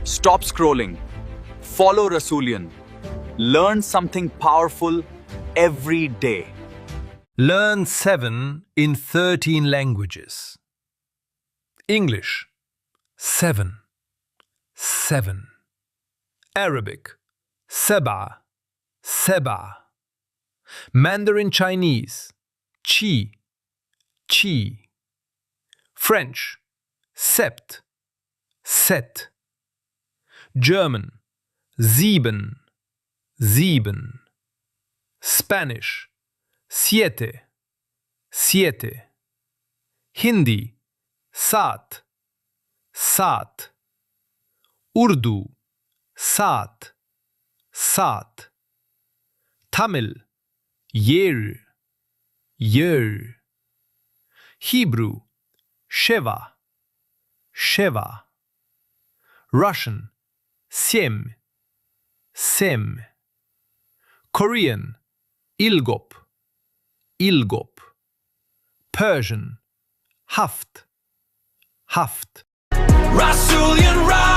Stop scrolling. Follow RASULION. Learn something powerful every day. Learn 7 in 13 languages. English, 7. Arabic, 7. Mandarin Chinese, qi. French, sept. German, 7. Spanish, siete. Hindi, सात. Urdu, सात. Tamil, yer. Hebrew, sheva. Russian, семь. Korean, ilgop. Persian, haft. RASULION.